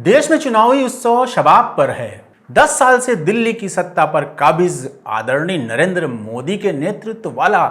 देश में चुनावी उत्सव शबाब पर है। 10 साल से दिल्ली की सत्ता पर काबिज आदरणीय नरेंद्र मोदी के नेतृत्व वाला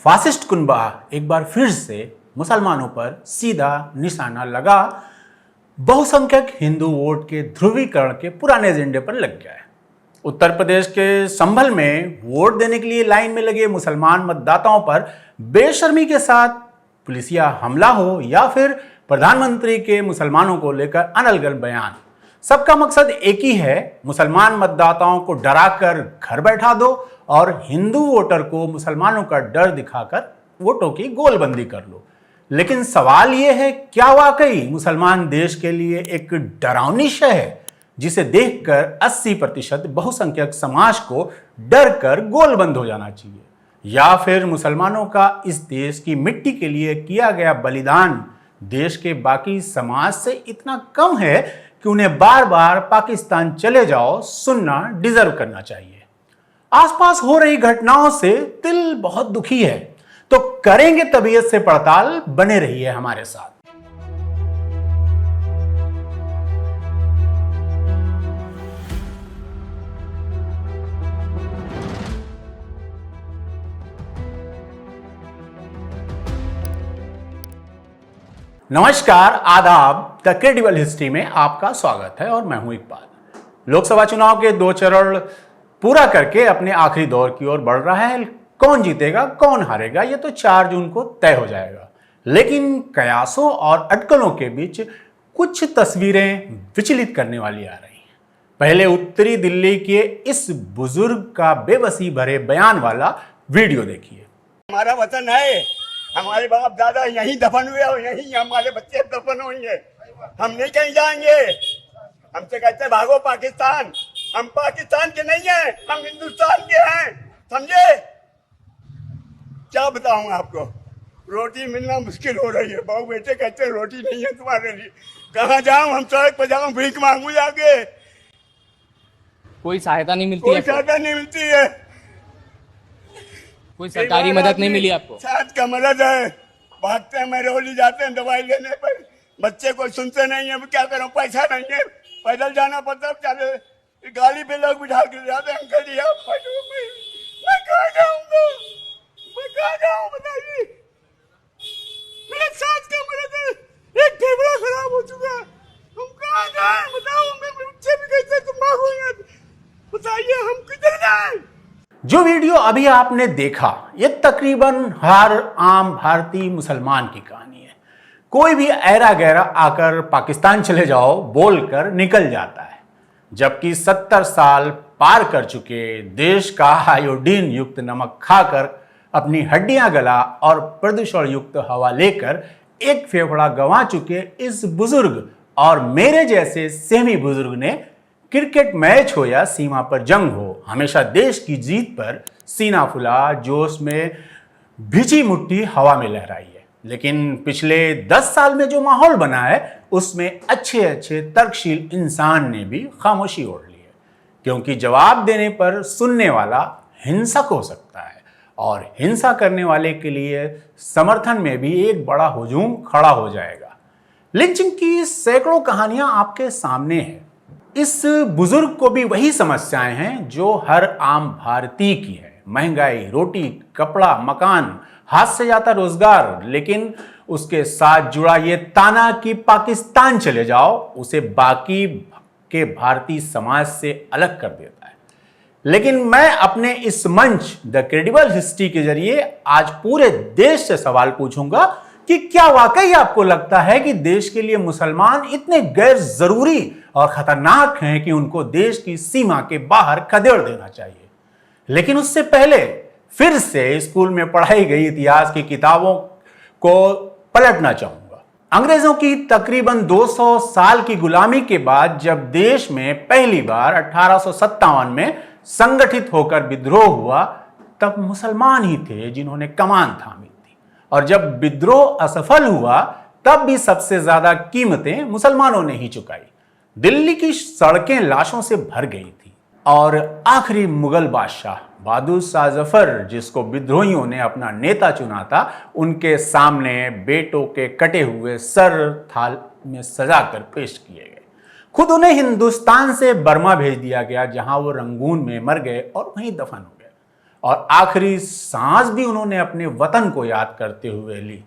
फासिस्ट कुनबा एक बार फिर से मुसलमानों पर सीधा निशाना लगा बहुसंख्यक हिंदू वोट के ध्रुवीकरण के पुराने एजेंडे पर लग गया है। उत्तर प्रदेश के संभल में वोट देने के लिए लाइन में लगे मुसलमान मतदाताओं पर बेशर्मी के साथ पुलिसिया हमला हो या फिर प्रधानमंत्री के मुसलमानों को लेकर अनलगल बयान, सबका मकसद एक ही है, मुसलमान मतदाताओं को डराकर घर बैठा दो और हिंदू वोटर को मुसलमानों का डर दिखाकर वोटों की गोलबंदी कर लो। लेकिन सवाल यह है, क्या वाकई मुसलमान देश के लिए एक डरावनी शय है जिसे देखकर 80% बहुसंख्यक समाज को डर कर गोलबंद हो जाना चाहिए, या फिर मुसलमानों का इस देश की मिट्टी के लिए किया गया बलिदान देश के बाकी समाज से इतना कम है कि उन्हें बार बार पाकिस्तान चले जाओ सुनना डिजर्व करना चाहिए। आसपास हो रही घटनाओं से दिल बहुत दुखी है, तो करेंगे तबीयत से पड़ताल, बने रहिए हमारे साथ। नमस्कार, आदाब। द क्रेडिबल हिस्ट्री में आपका स्वागत है और मैं हूं इकबाल। लोकसभा चुनाव के 2 चरण पूरा करके अपने आखिरी दौर की ओर बढ़ रहा है। कौन जीतेगा कौन हारेगा ये तो 4 जून को तय हो जाएगा, लेकिन कयासों और अटकलों के बीच कुछ तस्वीरें विचलित करने वाली आ रही हैं। पहले उत्तरी दिल्ली के इस बुजुर्ग का बेबसी भरे बयान वाला वीडियो देखिए। हमारा वतन है, हमारे बाप दादा यहीं दफन हुए और यहीं हमारे बच्चे दफन होंगे। हम नहीं कहीं जाएंगे। हमसे कहते भागो पाकिस्तान, हम पाकिस्तान के नहीं हैं, हम हिंदुस्तान के हैं, समझे? क्या बताऊं आपको, रोटी मिलना मुश्किल हो रही है। बहू बेटे कहते रोटी नहीं है तुम्हारे लिए, कहाँ जाऊं? हम सड़क पर जाऊं, भीख मांगू जाके? कोई सहायता नहीं मिलती है? कोई सहायता नहीं मिलती है। कोई सरकारी मदद नहीं मिली आपको? शायद का मदद है, भागते हैं मेहरौली जाते हैं दवाई लेने पर, बच्चे को सुनते नहीं है। क्या करूं, पैसा नहीं है, पैदल जाना पड़ता है। गाड़ी पे लोग बिठा के जाते हैं, अंकल जी आप मैं कहाँ जाऊंगा, मैं कहाँ जाऊं बताइए? मेरे साथ का मदद, एक फेफड़ा खराब हो चुका, हम कहाँ जाए बताओ? मैं बच्चे भी कैसे तुम भागोगे बताइए, हम किधर जाए? जो वीडियो अभी आपने देखा ये तकरीबन हर आम भारतीय मुसलमान की कहानी है। कोई भी ऐरा गैरा आकर पाकिस्तान चले जाओ बोलकर निकल जाता है, जबकि 70 साल पार कर चुके देश का आयोडीन युक्त नमक खाकर अपनी हड्डियां गला और प्रदूषण युक्त हवा लेकर एक फेफड़ा गंवा चुके इस बुजुर्ग और मेरे जैसे सेमी बुजुर्ग ने क्रिकेट मैच हो या सीमा पर जंग हो, हमेशा देश की जीत पर सीना फुला जोश में भिजी मुट्ठी हवा में लहराई है। लेकिन पिछले 10 साल में जो माहौल बना है उसमें अच्छे अच्छे तर्कशील इंसान ने भी खामोशी ओढ़ ली है, क्योंकि जवाब देने पर सुनने वाला हिंसक हो सकता है और हिंसा करने वाले के लिए समर्थन में भी एक बड़ा हुजूम खड़ा हो जाएगा। लिंचिंग की सैकड़ों कहानियां आपके सामने हैं। इस बुजुर्ग को भी वही समस्याएं हैं जो हर आम भारतीय की है, महंगाई, रोटी, कपड़ा, मकान, हाथ से जाता रोजगार। लेकिन उसके साथ जुड़ा ये ताना कि पाकिस्तान चले जाओ उसे बाकी के भारतीय समाज से अलग कर देता है। लेकिन मैं अपने इस मंच द क्रेडिबल हिस्ट्री के जरिए आज पूरे देश से सवाल पूछूंगा कि क्या वाकई आपको लगता है कि देश के लिए मुसलमान इतने गैर जरूरी और खतरनाक हैं कि उनको देश की सीमा के बाहर खदेड़ देना चाहिए? लेकिन उससे पहले फिर से स्कूल में पढ़ाई गई इतिहास की किताबों को पलटना चाहूंगा। अंग्रेजों की तकरीबन 200 साल की गुलामी के बाद जब देश में पहली बार 1857 में संगठित होकर विद्रोह हुआ, तब मुसलमान ही थे जिन्होंने कमान थामी थी, और जब विद्रोह असफल हुआ तब भी सबसे ज्यादा कीमतें मुसलमानों ने ही चुकाई। दिल्ली की सड़कें लाशों से भर गई थी और आखिरी मुगल बादशाह बहादुर शाह जफर, जिसको विद्रोहियों ने अपना नेता चुना था, उनके सामने बेटों के कटे हुए सर थाल में सजाकर पेश किए गए। खुद उन्हें हिंदुस्तान से बर्मा भेज दिया गया, जहां वो रंगून में मर गए और वहीं दफन हो गए। और आखिरी सांस भी उन्होंने अपने वतन को याद करते हुए ली।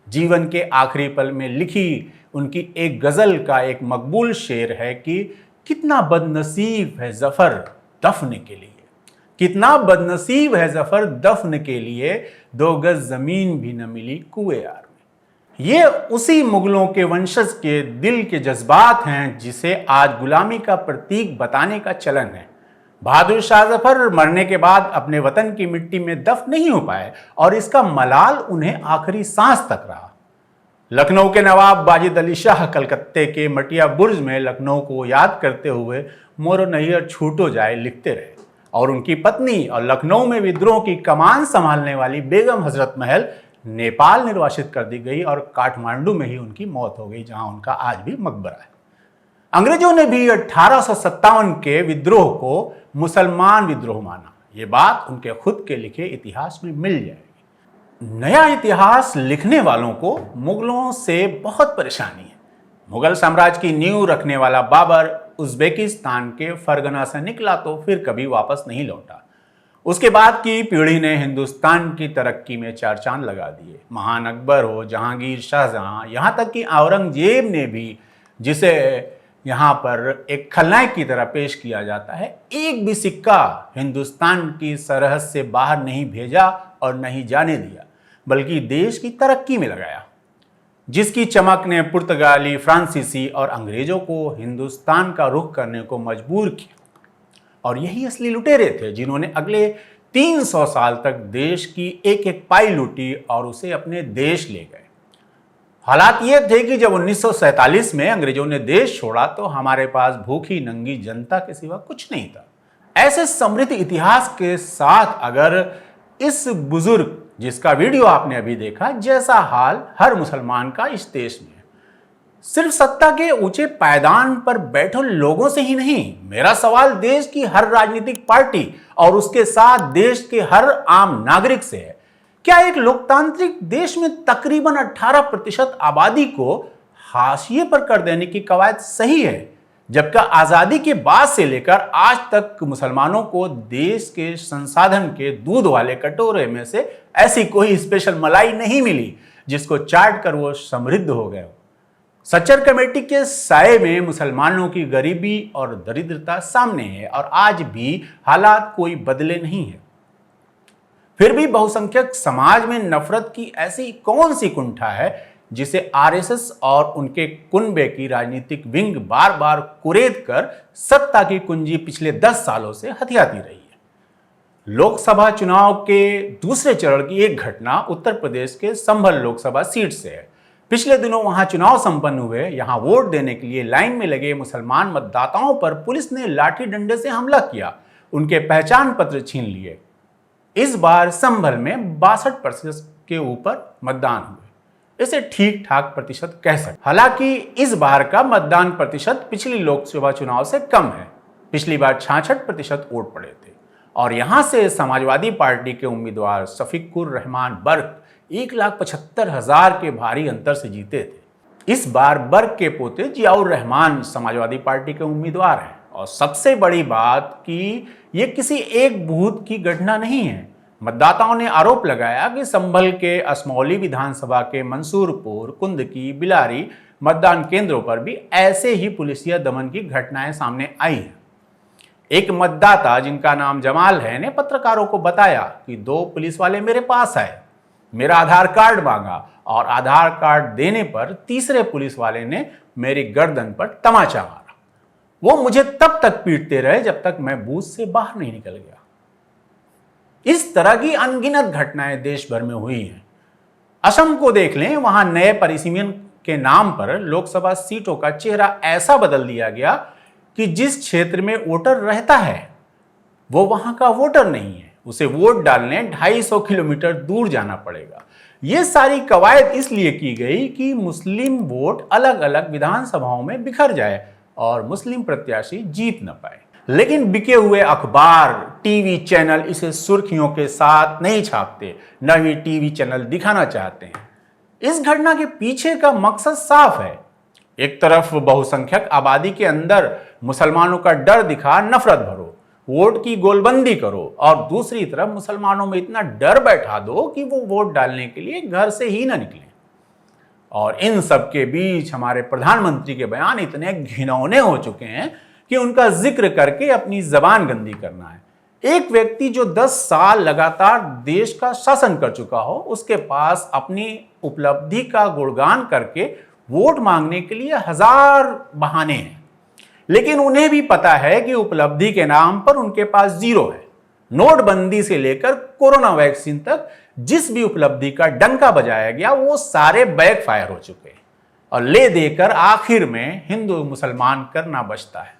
जीवन के आखिरी पल में लिखी उनकी एक गजल का एक मकबूल शेर है कि कितना बदनसीब है जफर दफन के लिए, कितना बदनसीब है जफर दफन के लिए, 2 गज जमीन भी न मिली कुएं यार में। ये उसी मुगलों के वंशज के दिल के जज्बात हैं जिसे आज गुलामी का प्रतीक बताने का चलन है। बहादुर शाह जफर मरने के बाद अपने वतन की मिट्टी में दफन नहीं हो पाए और इसका मलाल उन्हें आखिरी सांस तक रहा। लखनऊ के नवाब वाजिद अली शाह कलकत्ते के मटिया बुर्ज में लखनऊ को याद करते हुए मोरो नैयर छूटो जाए लिखते रहे। और उनकी पत्नी और लखनऊ में विद्रोह की कमान संभालने वाली बेगम हजरत महल नेपाल निर्वासित कर दी गई और काठमांडू में ही उनकी मौत हो गई, जहां उनका आज भी मकबरा है। अंग्रेजों ने भी 1857 के विद्रोह को मुसलमान विद्रोह माना। ये बात उनके खुद के लिखे इतिहास में मिल जाएगी। नया इतिहास लिखने वालों को मुगलों से बहुत परेशानी है। मुगल साम्राज्य की नींव रखने वाला बाबर उज्बेकिस्तान के फरगना से निकला तो फिर कभी वापस नहीं लौटा। उसके बाद की पीढ़ी ने हिंदुस्तान की तरक्की में 4 चांद लगा दिए। महान अकबर हो, जहांगीर, शाहजहां, यहाँ तक कि औरंगजेब ने भी, जिसे यहाँ पर एक खलनायक की तरह पेश किया जाता है, एक भी सिक्का हिंदुस्तान की सरहद से बाहर नहीं भेजा और नहीं जाने दिया, बल्कि देश की तरक्की में लगाया, जिसकी चमक ने पुर्तगाली, फ्रांसीसी और अंग्रेजों को हिंदुस्तान का रुख करने को मजबूर किया। और यही असली लुटेरे थे जिन्होंने अगले 300 साल तक देश की एक एक पाई लूटी और उसे अपने देश ले गए। हालात ये थे कि जब 1947 में अंग्रेजों ने देश छोड़ा तो हमारे पास भूखी नंगी जनता के सिवा कुछ नहीं था। ऐसे समृद्ध इतिहास के साथ अगर इस बुजुर्ग, जिसका वीडियो आपने अभी देखा, जैसा हाल हर मुसलमान का इस देश में, सिर्फ सत्ता के ऊंचे पायदान पर बैठे लोगों से ही नहीं, मेरा सवाल देश की हर राजनीतिक पार्टी और उसके साथ देश के हर आम नागरिक से है। क्या एक लोकतांत्रिक देश में तकरीबन 18% आबादी को हाशिए पर कर देने की कवायद सही है, जबकि आजादी के बाद से लेकर आज तक मुसलमानों को देश के संसाधन के दूध वाले कटोरे में से ऐसी कोई स्पेशल मलाई नहीं मिली जिसको चाट कर वो समृद्ध हो गए। सच्चर कमेटी के साये में मुसलमानों की गरीबी और दरिद्रता सामने है और आज भी हालात कोई बदले नहीं है। फिर भी बहुसंख्यक समाज में नफरत की ऐसी कौन सी कुंठा है जिसे आरएसएस और उनके कुनबे की राजनीतिक विंग बार बार कुरेद कर सत्ता की कुंजी पिछले 10 सालों से हथियाती रही है। लोकसभा चुनाव के दूसरे चरण की एक घटना उत्तर प्रदेश के संभल लोकसभा सीट से है। पिछले दिनों वहां चुनाव संपन्न हुए। यहां वोट देने के लिए लाइन में लगे मुसलमान मतदाताओं पर पुलिस ने लाठी डंडे से हमला किया, उनके पहचान पत्र छीन लिए। इस बार संभल में 62% के ऊपर मतदान हुए। इसे ठीक ठाक प्रतिशत कह सकते। हालांकि इस बार का मतदान प्रतिशत पिछली लोकसभा चुनाव से कम है। पिछली बार 66% वोट पड़े थे और यहां से समाजवादी पार्टी के उम्मीदवार शफीकुर रहमान बर्क 1,75,000 के भारी अंतर से जीते थे। इस बार बर्क के पोते जियाउर रहमान समाजवादी पार्टी के उम्मीदवार हैं। और सबसे बड़ी बात कि ये किसी एक बूथ की घटना नहीं है। मतदाताओं ने आरोप लगाया कि संभल के असमौली विधानसभा के मंसूरपुर, कुंदकी, बिलारी मतदान केंद्रों पर भी ऐसे ही पुलिसिया दमन की घटनाएं सामने आई हैं। एक मतदाता जिनका नाम जमाल है ने पत्रकारों को बताया कि 2 पुलिस वाले मेरे पास आए, मेरा आधार कार्ड मांगा और आधार कार्ड देने पर तीसरे पुलिस वाले ने मेरी गर्दन पर तमाचा मारा। वो मुझे तब तक पीटते रहे जब तक मैं बूथ से बाहर नहीं निकल गया। इस तरह की अनगिनत घटनाएं देश भर में हुई हैं। असम को देख लें, वहां नए परिसीमन के नाम पर लोकसभा सीटों का चेहरा ऐसा बदल दिया गया कि जिस क्षेत्र में वोटर रहता है वो वहां का वोटर नहीं है। उसे वोट डालने 250 किलोमीटर दूर जाना पड़ेगा। ये सारी कवायद इसलिए की गई कि मुस्लिम वोट अलग अलग विधानसभाओं में बिखर जाए और मुस्लिम प्रत्याशी जीत न पाए। लेकिन बिके हुए अखबार, टीवी चैनल इसे सुर्खियों के साथ नहीं छापते, न ही टीवी चैनल दिखाना चाहते हैं। इस घटना के पीछे का मकसद साफ है। एक तरफ बहुसंख्यक आबादी के अंदर मुसलमानों का डर दिखा, नफरत भरो, वोट की गोलबंदी करो, और दूसरी तरफ मुसलमानों में इतना डर बैठा दो कि वो वोट डालने के लिए घर से ही ना निकलें। और इन सब के बीच हमारे प्रधानमंत्री के बयान इतने घिनौने हो चुके हैं कि उनका जिक्र करके अपनी जबान गंदी करना है। एक व्यक्ति जो 10 साल लगातार देश का शासन कर चुका हो, उसके पास अपनी उपलब्धि का गुणगान करके वोट मांगने के लिए हजार बहाने हैं, लेकिन उन्हें भी पता है कि उपलब्धि के नाम पर उनके पास जीरो है। नोटबंदी से लेकर कोरोना वैक्सीन तक जिस भी उपलब्धि का डंका बजाया गया वो सारे बैकफायर हो चुके हैं, और ले देकर आखिर में हिंदू मुसलमान करना बचता है।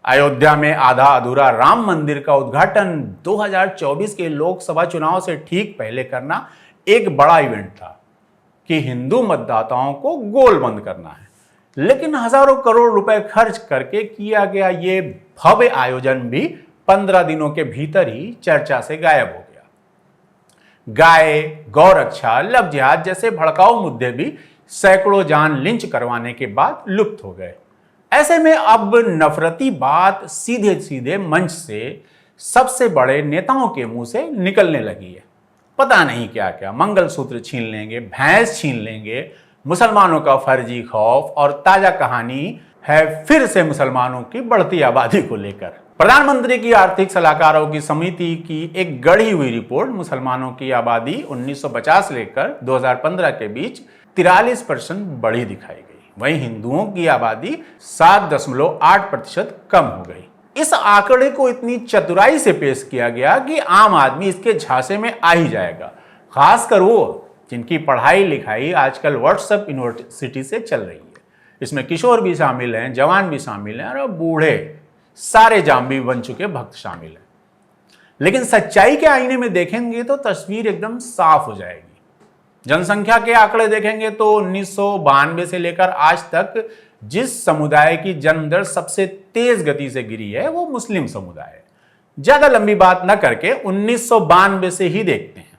अयोध्या में आधा अधूरा राम मंदिर का उद्घाटन 2024 के लोकसभा चुनाव से ठीक पहले करना एक बड़ा इवेंट था कि हिंदू मतदाताओं को गोलबंद करना है, लेकिन हजारों करोड़ रुपए खर्च करके किया गया ये भव्य आयोजन भी 15 दिनों के भीतर ही चर्चा से गायब हो गया। गाय, गौरक्षा, लव जिहाद जैसे भड़काऊ मुद्दे भी सैकड़ों जान लिंच करवाने के बाद लुप्त हो गए। ऐसे में अब नफरती बात सीधे सीधे मंच से सबसे बड़े नेताओं के मुंह से निकलने लगी है। पता नहीं क्या क्या, मंगलसूत्र छीन लेंगे, भैंस छीन लेंगे, मुसलमानों का फर्जी खौफ, और ताजा कहानी है फिर से मुसलमानों की बढ़ती आबादी को लेकर। प्रधानमंत्री की आर्थिक सलाहकारों की समिति की एक गढ़ी हुई रिपोर्ट मुसलमानों की आबादी 1950 से लेकर 2015 के बीच 43% बढ़ी दिखाई गई। वहीं हिंदुओं की आबादी 7.8% कम हो गई। इस आंकड़े को इतनी चतुराई से पेश किया गया कि आम आदमी इसके झांसे में आ ही जाएगा, खासकर वो जिनकी पढ़ाई लिखाई आजकल व्हाट्सएप यूनिवर्सिटी से चल रही है। इसमें किशोर भी शामिल हैं, जवान भी शामिल हैं, और बूढ़े सारे जाम्बी बन चुके भक्त शामिल हैं। लेकिन सच्चाई के आईने में देखेंगे तो तस्वीर एकदम साफ हो जाएगी। जनसंख्या के आंकड़े देखेंगे तो 1992 से लेकर आज तक जिस समुदाय की जन्म दर सबसे तेज गति से गिरी है वो मुस्लिम समुदाय है। ज्यादा लंबी बात न करके 1992 से ही देखते हैं।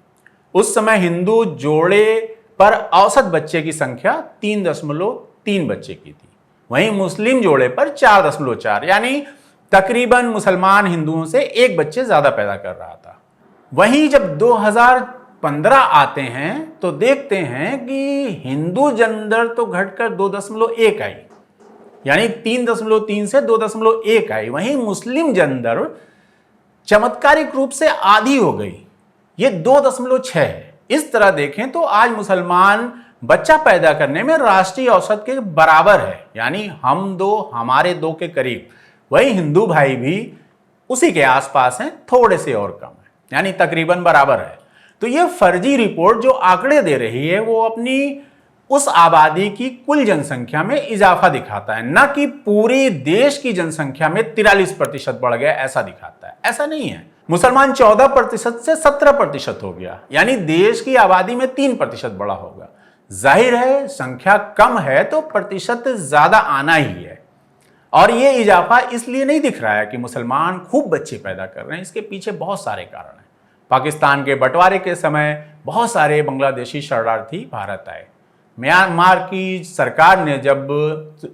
उस समय हिंदू जोड़े पर औसत बच्चे की संख्या 3.3 बच्चे की थी, वहीं मुस्लिम जोड़े पर 4.4, यानी तकरीबन मुसलमान हिंदुओं से एक बच्चे ज्यादा पैदा कर रहा था। वहीं जब 2015 आते हैं तो देखते हैं कि हिंदू जन्म दर तो घटकर 2.1 आई, यानी 3.3 से 2.1 आई। वहीं मुस्लिम जन्म दर चमत्कारिक रूप से आधी हो गई, ये 2.6 है। इस तरह देखें तो आज मुसलमान बच्चा पैदा करने में राष्ट्रीय औसत के बराबर है, यानी हम दो हमारे दो के करीब। वही हिंदू भाई भी उसी के आसपास हैं, थोड़े से और कम है, यानी तकरीबन बराबर है। तो ये फर्जी रिपोर्ट जो आंकड़े दे रही है वो अपनी उस आबादी की कुल जनसंख्या में इजाफा दिखाता है, न कि पूरी देश की जनसंख्या में 43% बढ़ गया ऐसा दिखाता है। ऐसा नहीं है। मुसलमान 14% से 17% हो गया, यानी देश की आबादी में 3% बढ़ा होगा। जाहिर है संख्या कम है तो प्रतिशत ज्यादा आना ही है। और ये इजाफा इसलिए नहीं दिख रहा है कि मुसलमान खूब बच्चे पैदा कर रहे हैं, इसके पीछे बहुत सारे कारण हैं। पाकिस्तान के बंटवारे के समय बहुत सारे बांग्लादेशी शरणार्थी भारत आए। म्यांमार की सरकार ने जब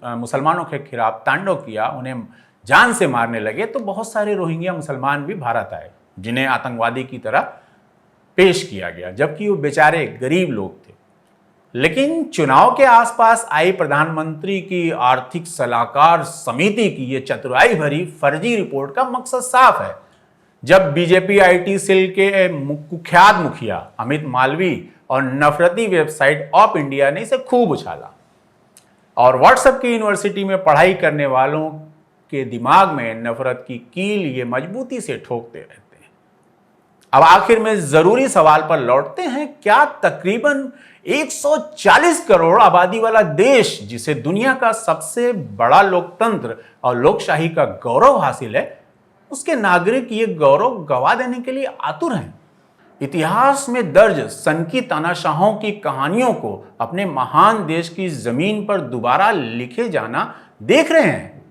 मुसलमानों के खिलाफ तांडव किया, उन्हें जान से मारने लगे, तो बहुत सारे रोहिंग्या मुसलमान भी भारत आए, जिन्हें आतंकवादी की तरह पेश किया गया, जबकि वो बेचारे गरीब लोग थे। लेकिन चुनाव के आसपास आई प्रधानमंत्री की आर्थिक सलाहकार समिति की ये चतुराई भरी फर्जी रिपोर्ट का मकसद साफ है। जब बीजेपी आईटी सेल के कुख्यात मुखिया अमित मालवी और नफरती वेबसाइट ऑफ इंडिया ने इसे खूब उछाला, और व्हाट्सएप की यूनिवर्सिटी में पढ़ाई करने वालों के दिमाग में नफरत की कील ये मजबूती से ठोकते रहते हैं। अब आखिर में जरूरी सवाल पर लौटते हैं, क्या तकरीबन 140 करोड़ आबादी वाला देश, जिसे दुनिया का सबसे बड़ा लोकतंत्र और लोकशाही का गौरव हासिल है, उसके नागरिक ये गौरव गवा देने के लिए आतुर हैं? इतिहास में दर्ज सनकी तानाशाहों की कहानियों को अपने महान देश की जमीन पर दोबारा लिखे जाना देख रहे हैं।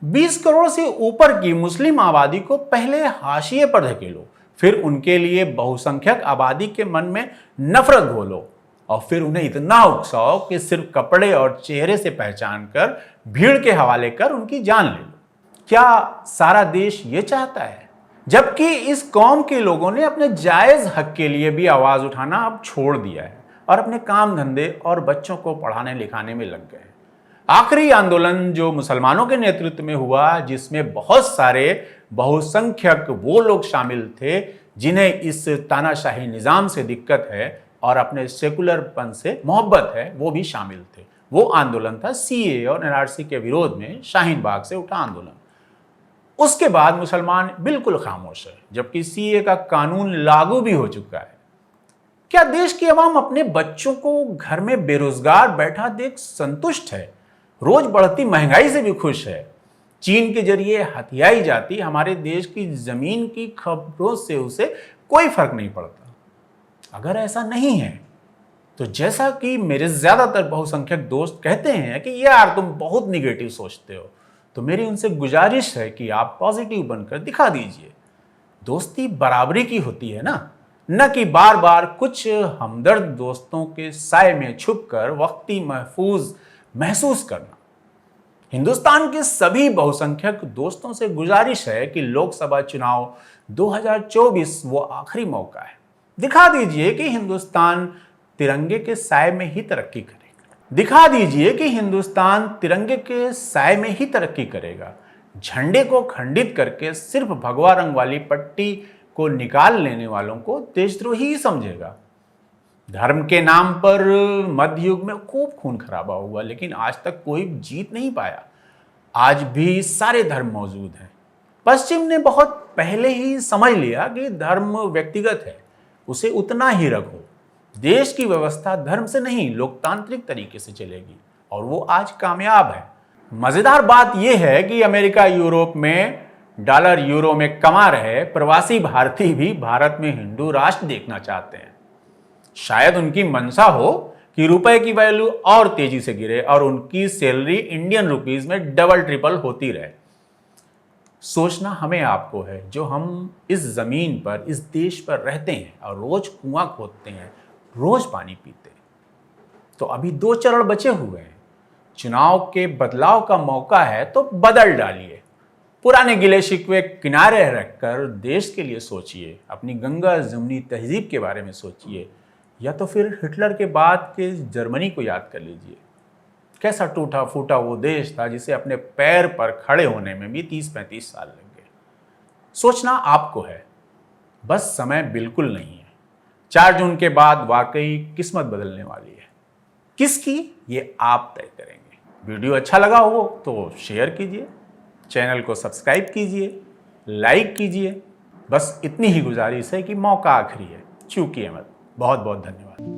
20 करोड़ से ऊपर की मुस्लिम आबादी को पहले हाशिए पर धकेलो, फिर उनके लिए बहुसंख्यक आबादी के मन में नफरत घोलो, और फिर उन्हें इतना उकसाओ कि सिर्फ कपड़े और चेहरे से पहचान कर भीड़ के हवाले कर उनकी जान ले लो। क्या सारा देश ये चाहता है? जबकि इस कौम के लोगों ने अपने जायज हक के लिए भी आवाज उठाना अब छोड़ दिया है और अपने काम धंधे और बच्चों को पढ़ाने लिखाने में लग गए। आखिरी आंदोलन जो मुसलमानों के नेतृत्व में हुआ, जिसमें बहुत सारे बहुसंख्यक वो लोग शामिल थे जिन्हें इस तानाशाही निजाम से दिक्कत है और अपने सेकुलरपन से मोहब्बत है, वो भी शामिल थे। वो आंदोलन था सीए और एनआरसी के विरोध में शाहीन बाग से उठा आंदोलन। उसके बाद मुसलमान बिल्कुल खामोश है, जबकि सीए का कानून लागू भी हो चुका है। क्या देश की आवाम अपने बच्चों को घर में बेरोजगार बैठा देख संतुष्ट है? रोज बढ़ती महंगाई से भी खुश है? चीन के जरिए हथियाई जाती हमारे देश की जमीन की खबरों से उसे कोई फर्क नहीं पड़ता। अगर ऐसा नहीं है तो जैसा कि मेरे ज्यादातर बहुसंख्यक दोस्त कहते हैं कि यार तुम बहुत निगेटिव सोचते हो, तो मेरी उनसे गुजारिश है कि आप पॉजिटिव बनकर दिखा दीजिए। दोस्ती बराबरी की होती है ना, न कि बार बार कुछ हमदर्द दोस्तों के साए में छुपकर वक्ती महफूज महसूस करना। हिंदुस्तान के सभी बहुसंख्यक दोस्तों से गुजारिश है कि लोकसभा चुनाव 2024 वो आखिरी मौका है। दिखा दीजिए कि हिंदुस्तान तिरंगे के साए में ही तरक्की करेगा। दिखा दीजिए कि हिंदुस्तान तिरंगे के साए में ही तरक्की करेगा। झंडे को खंडित करके सिर्फ भगवा रंग वाली पट्टी को निकाल लेने वालों को देशद्रोही ही समझेगा। धर्म के नाम पर मध्य युग में खूब खून खराबा हुआ, लेकिन आज तक कोई जीत नहीं पाया। आज भी सारे धर्म मौजूद हैं। पश्चिम ने बहुत पहले ही समझ लिया कि धर्म व्यक्तिगत है, उसे उतना ही रखो। देश की व्यवस्था धर्म से नहीं, लोकतांत्रिक तरीके से चलेगी और वो आज कामयाब है। मजेदार बात यह है कि अमेरिका यूरोप में डॉलर यूरो में कमा रहे प्रवासी भारतीय भी भारत में हिंदू राष्ट्र देखना चाहते हैं। शायद उनकी मंशा हो कि रुपए की वैल्यू और तेजी से गिरे और उनकी सैलरी इंडियन रुपीस में डबल ट्रिपल होती रहे। सोचना हमें आपको है, जो हम इस जमीन पर, इस देश पर रहते हैं और रोज कुआं खोदते हैं, रोज पानी पीते हैं। तो अभी 2 चरण बचे हुए हैं। चुनाव के बदलाव का मौका है तो बदल डालिए। पुराने गिले शिकवे किनारे रखकर देश के लिए सोचिए। अपनी गंगा जमुनी तहजीब के बारे में सोचिए, या तो फिर हिटलर के बाद के जर्मनी को याद कर लीजिए। कैसा टूटा फूटा वो देश था जिसे अपने पैर पर खड़े होने में भी 30-35 साल लग गए। सोचना आपको है, बस समय बिल्कुल नहीं है। 4 जून के बाद वाकई किस्मत बदलने वाली है। किसकी, ये आप तय करेंगे। वीडियो अच्छा लगा हो तो शेयर कीजिए, चैनल को सब्सक्राइब कीजिए, लाइक कीजिए। बस इतनी ही गुजारिश है कि मौका आखिरी है, चूकिए मत। बहुत बहुत धन्यवाद।